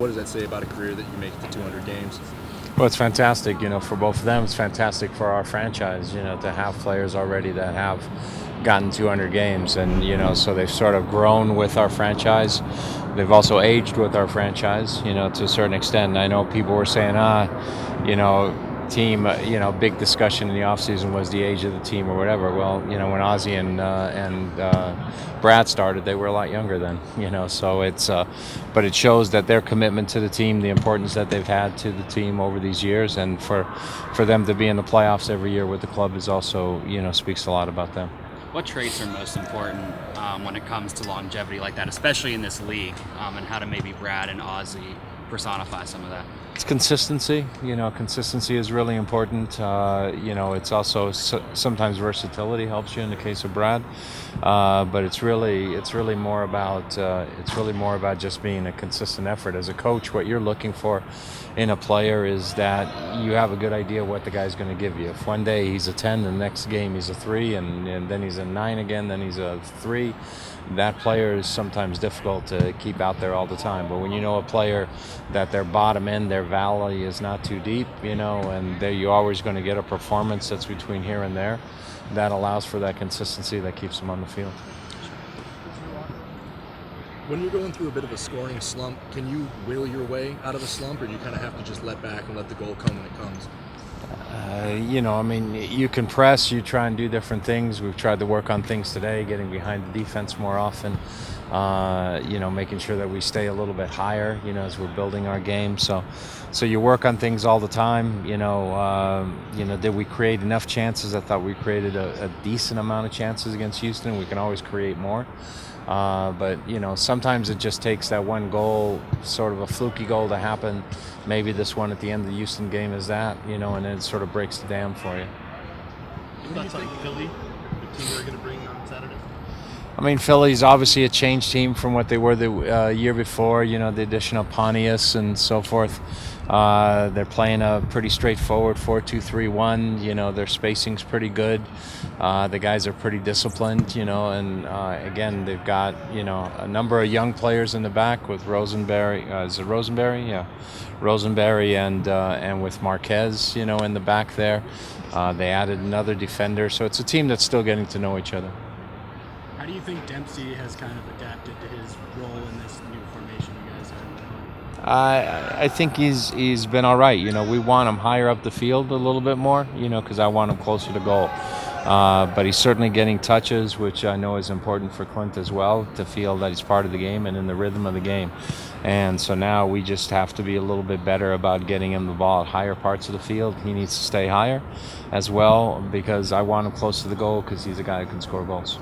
What does that say about a career that you make it to 200 games? Well, it's fantastic, for both of them. It's fantastic for our franchise, to have players already that have gotten 200 games. And, so they've sort of grown with our franchise. They've also aged with our franchise, to a certain extent. And I know people were saying, team, big discussion in the offseason was the age of the team or whatever. Well, when Ozzy and Brad started, they were a lot younger then, so but it shows that their commitment to the team, the importance that they've had to the team over these years, and for them to be in the playoffs every year with the club is also, speaks a lot about them. What traits are most important when it comes to longevity like that, especially in this league, and how do maybe Brad and Ozzy personify some of that? It's consistency. Consistency is really important. It's also sometimes versatility helps you in the case of Brad, but it's really more about just being a consistent effort. As a coach, what you're looking for in a player is that you have a good idea what the guy's going to give you. If one day he's a 10, the next game he's a 3, and then he's a 9 again, then he's a 3. That player is sometimes difficult to keep out there all the time. But when you know a player that their bottom end, their valley is not too deep, and you're always going to get a performance that's between here and there, that allows for that consistency that keeps them on the field. When you're going through a bit of a scoring slump, can you will your way out of the slump, or do you kind of have to just let back and let the goal come when it comes? You can press, you try and do different things. We've tried to work on things today, getting behind the defense more often, making sure that we stay a little bit higher, as we're building our game. So you work on things all the time. Did we create enough chances? I thought we created a decent amount of chances against Houston. We can always create more. But sometimes it just takes that one goal, sort of a fluky goal to happen. Maybe this one at the end of the Houston game is that, and then it sort of breaks the dam for you. What do you think Philly, the team they're going to bring on Saturday? I mean, Philly's obviously a changed team from what they were the year before, the addition of Pontius and so forth. They're playing a pretty straightforward 4-2-3-1. Their spacing's pretty good. The guys are pretty disciplined, and again, they've got, a number of young players in the back with Rosenberry. Is it Rosenberry? Yeah. Rosenberry and with Marquez, in the back there. They added another defender, so it's a team that's still getting to know each other. How do you think Dempsey has kind of adapted to his role in this new formation you guys are? I think he's been all right. We want him higher up the field a little bit more, because I want him closer to goal. But he's certainly getting touches, which I know is important for Clint as well, to feel that he's part of the game and in the rhythm of the game. And so now we just have to be a little bit better about getting him the ball at higher parts of the field. He needs to stay higher as well, because I want him close to the goal, because he's a guy who can score goals.